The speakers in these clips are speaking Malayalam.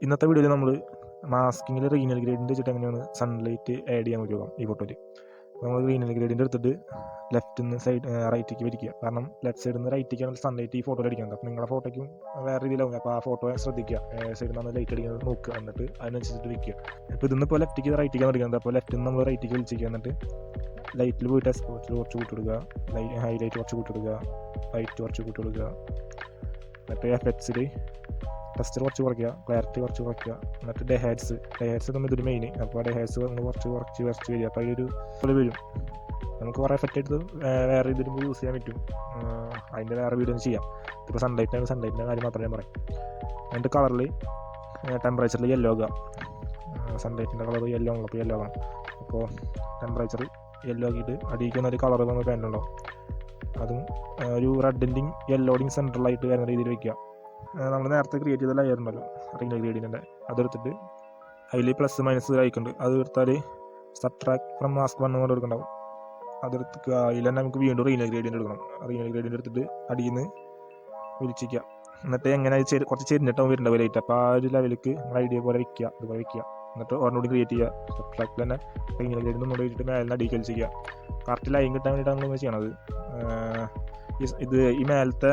ഇന്നത്തെ വീഡിയോയിൽ നമ്മൾ മാസ്കിങ്ങിൽ റീനൽ ഗ്രേഡിൻ്റെ വെച്ചിട്ട് എങ്ങനെയാണ് സൺലൈറ്റ് ആഡ് ചെയ്യാൻ പറ്റുമോ ഈ ഫോട്ടോയിൽ. നമ്മൾ റീനൽ ഗ്രേഡിൻ്റെ എടുത്തിട്ട് ലെഫ്റ്റിൽ നിന്ന് റൈറ്റിലേക്ക് വരിക്കുക. കാരണം ലെഫ്റ്റ് സൈഡിൽ നിന്ന് റൈറ്റിലേക്കാണ് സൺലൈറ്റ് ഈ ഫോട്ടോയിൽ അടിക്കുന്നത്. അപ്പോൾ നിങ്ങളുടെ ഫോട്ടോയ്ക്കും വേറെ രീതിയിലാവും. അപ്പോൾ ആ ഫോട്ടോ ശ്രദ്ധിക്കുക, സൈഡിൽ നിന്ന് ലൈറ്റ് അടിക്കുന്നത് നോക്കുക, എന്നിട്ട് അതിനനുസരിച്ചിട്ട് വയ്ക്കുക. ഇപ്പോൾ ഇതിന്ന് ഇപ്പോൾ ലെഫ്റ്റിലേക്ക് റൈറ്റിലേക്കാണ് അടിക്കുന്നത്. അപ്പോൾ ലെഫ്റ്റിൽ നിന്ന് നമ്മൾ റൈറ്റിലേക്ക് വലിച്ചിരിക്കുക. എന്നിട്ട് ലൈറ്റിൽ പോയിട്ട് എക്സ്പോർട്ടിൽ കുറച്ച് കൂട്ടിടുക, ഹൈലൈറ്റ് കുറച്ച് കൂട്ടിടുക, ലൈറ്റ് കുറച്ച് കൂട്ടിടുക. എന്നിട്ട് എഫക്ട്സിൽ ടെക്സ്ചർ കുറച്ച് കുറയ്ക്കുക, ക്ലാരിറ്റി കുറച്ച് കുറയ്ക്കുക. എന്നിട്ട് ഡെഹേഡ്സ് നമ്മൾ ഇതൊരു മെയിൻ. അപ്പോൾ ആ ഡെഹേഡ്സ് കുറച്ച് വരിക. അപ്പോൾ അതിലൊരു പോലെ വരും. നമുക്ക് കുറേ എഫക്റ്റ് എടുത്ത് വേറെ ഇതിലും യൂസ് ചെയ്യാൻ പറ്റും. അതിൻ്റെ വേറെ വീഡിയോ ചെയ്യാം. ഇപ്പോൾ സൺലൈറ്റിൻ്റെ കാര്യം മാത്രമേ ഞാൻ പറയും. എന്നിട്ട് കളറിൽ ടെമ്പറേച്ചറിൽ യെല്ലോ ആക്കുക. സൺലൈറ്റിൻ്റെ കളർ യെല്ലോ ആണല്ലോ, അപ്പോൾ യെല്ലോ ആകണം. അപ്പോൾ ടെമ്പറേച്ചർ യെല്ലോ ആക്കിയിട്ട് അടിയിക്കുന്ന ഒരു കളർ നമ്മൾ പാൻറ്റുണ്ടാവും. അതും ഒരു റെഡിൻ്റെയും യെല്ലോയുടെയും സെൻട്രലായിട്ട് വരുന്ന രീതിയിൽ വയ്ക്കുക. നമ്മൾ നേരത്തെ ക്രിയേറ്റ് ചെയ്ത ലെയർ ഉണ്ടല്ലോ റീനൽ ഗ്രേഡിൻ്റെ, അതെടുത്തിട്ട് അതിൽ പ്ലസ് മൈനസ് അയക്കുന്നുണ്ട്. അത് എടുത്താൽ സബ്ട്രാക്ട് ഫ്രം മാസ്ക് 1 കൊണ്ട് എടുക്കുന്നുണ്ടാവും. അതെടുക്കുക. അതിൽ തന്നെ നമുക്ക് വീണ്ടും റീനൽ ഗ്രേഡിൻ്റെ എടുക്കണം. റീനൽ ഗ്രേഡിൻ്റെ എടുത്തിട്ട് അടിയിൽ നിന്ന് വിളിച്ചിരിക്കുക. എന്നിട്ട് എങ്ങനെ കുറച്ച് ചെരിഞ്ഞിട്ടാവും വരുന്നുണ്ടാവും ലൈറ്റ്. അപ്പോൾ ആ ഒരു ലെവലിലേക്ക് നമ്മൾ ഐഡിയ പോലെ വയ്ക്കുക, അതുപോലെ വയ്ക്കുക. എന്നിട്ട് ഒരെണ്ണൂടി ക്രിയേറ്റ് ചെയ്യുക. സബ്ട്രാക്റ്റിൽ തന്നെ റീനൽ ഗ്രേഡിൽ നിന്ന് വെച്ചിട്ട് മേലെ അടിയിൽ കളിച്ചിരിക്കുക. കറക്റ്റ് ലൈൻ കിട്ടാൻ വേണ്ടിയിട്ടാണ് നമ്മൾ ചെയ്യണത്. ഇത് ഈ മേലത്തെ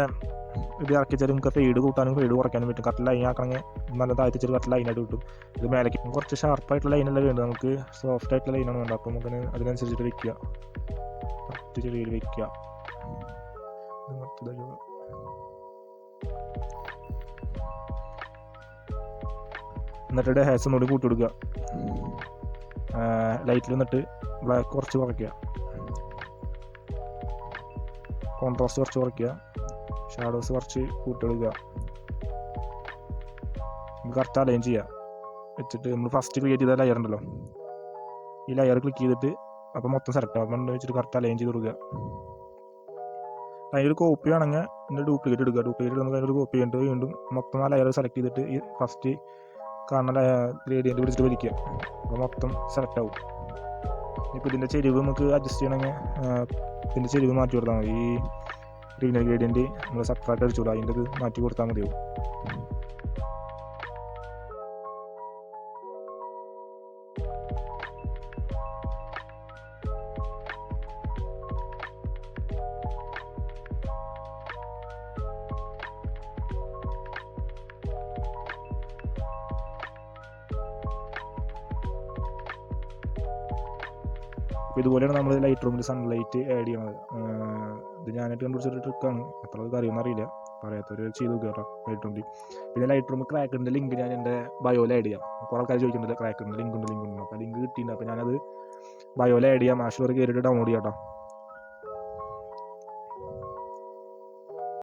ഇത് ഇറക്കി വെച്ചാൽ നമുക്ക് ഫെയ്ഡ് കൂട്ടാനും ഫെയ്ഡ് കുറയ്ക്കാനും പറ്റും. കറക്റ്റ് ലൈൻ ആക്കണമെങ്കിൽ നല്ല താഴ്ത്തി വെച്ചാൽ കറക്റ്റ് ലൈനായിട്ട് കിട്ടും. ഇത് മേലേക്ക് കുറച്ച് ഷാർപ്പായിട്ടുള്ള ലൈനല്ല വേണ്ടത്, നമുക്ക് സോഫ്റ്റ് ആയിട്ടുള്ള ലൈനാണ് വേണ്ടത്. അപ്പോൾ നമുക്ക് അതിനനുസരിച്ചിട്ട് വയ്ക്കുക, കറക്റ്റ് ചെറിയ വയ്ക്കുക. എന്നിട്ട് ഡെഹേഡ്സ് ഒന്നുകൂടി കൂട്ടി കൊടുക്കുക. ലൈറ്റിൽ നിന്നിട്ട് ബ്ലാക്ക് കുറച്ച് കുറയ്ക്കുക, കോൺട്രാസ്റ്റ് കുറച്ച് കുറയ്ക്കുക, ഷാഡോസ് കുറച്ച് കൂട്ടിയെടുക്കുക. നമുക്ക് കറക്റ്റ് അലൈൻ ചെയ്യുക. വെച്ചിട്ട് നമ്മൾ ഫസ്റ്റ് ക്രിയേറ്റ് ചെയ്ത ലെയർ ഉണ്ടല്ലോ, ഈ ലെയർ ക്ലിക്ക് ചെയ്തിട്ട് അപ്പോൾ മൊത്തം സെലക്ട് ആവും. അപ്പം വെച്ചിട്ട് കറക്റ്റ് അലൈൻ ചെയ്ത് കൊടുക്കുക. അതിനൊരു കോപ്പി വേണമെങ്കിൽ ഇതിൻ്റെ ഡ്യൂപ്ലിക്കേറ്റ് എടുക്കുക. ഡ്യൂപ്ലിക്കേറ്റ് നമുക്ക് അതിനൊരു കോപ്പി ചെയ്തിട്ട് വീണ്ടും മൊത്തം ആ ലെയർ സെലക്ട് ചെയ്തിട്ട് ഈ ഫസ്റ്റ് കാണുന്ന ഗ്രേഡിയൻറ്റ് പിടിച്ചിട്ട് വലിക്കുക. അപ്പോൾ മൊത്തം സെലക്ട് ആവും. ഇപ്പോൾ ഇതിൻ്റെ ചെരിവ് നമുക്ക് അഡ്ജസ്റ്റ് ചെയ്യണമെങ്കിൽ ഇതിൻ്റെ ചെരിവ് മാറ്റി കൊടുത്താൽ മതി. ഈ റീനൽ ഗ്രേഡിയൻറ്റ് നമ്മൾ സബ്ട്രാക്ട് അടിച്ചുകൂടാ, അതിൻ്റെ ഇത് മാറ്റി കൊടുത്താൽ മതിയാവും. അപ്പോൾ ഇതുപോലെയാണ് നമ്മൾ ലൈറ്റ് റൂമിൽ സൺലൈറ്റ് ആഡ് ചെയ്യണത്. ഇത് ഞാനായിട്ട് കണ്ടുപിടിച്ചൊരു ട്രിക്കാണ്. എത്ര അത് അറിയുമെന്ന് അറിയില്ല, പറയാത്തവർ ചെയ്ത് കേട്ടോ ലൈറ്റ് റൂമിൽ. പിന്നെ ലൈറ്റ് റൂം ക്രാക്കിൻ്റെ ലിങ്ക് ഞാൻ എൻ്റെ ബയോയിൽ ആഡ് ചെയ്യാം. കുറേ ആൾക്കാർ ചോദിക്കുന്നുണ്ട് ക്രാക്കിൻ്റെ ലിങ്ക് ഉണ്ട്. അപ്പോൾ ലിങ്ക് കിട്ടിയിട്ടുണ്ട്. അപ്പോൾ ഞാനത് ബയോയിൽ ആഡ് ചെയ്യാം. ആവശ്യമുള്ളവർ കയറിയിട്ട് ഡൗൺലോഡ് ചെയ്യാം കേട്ടോ.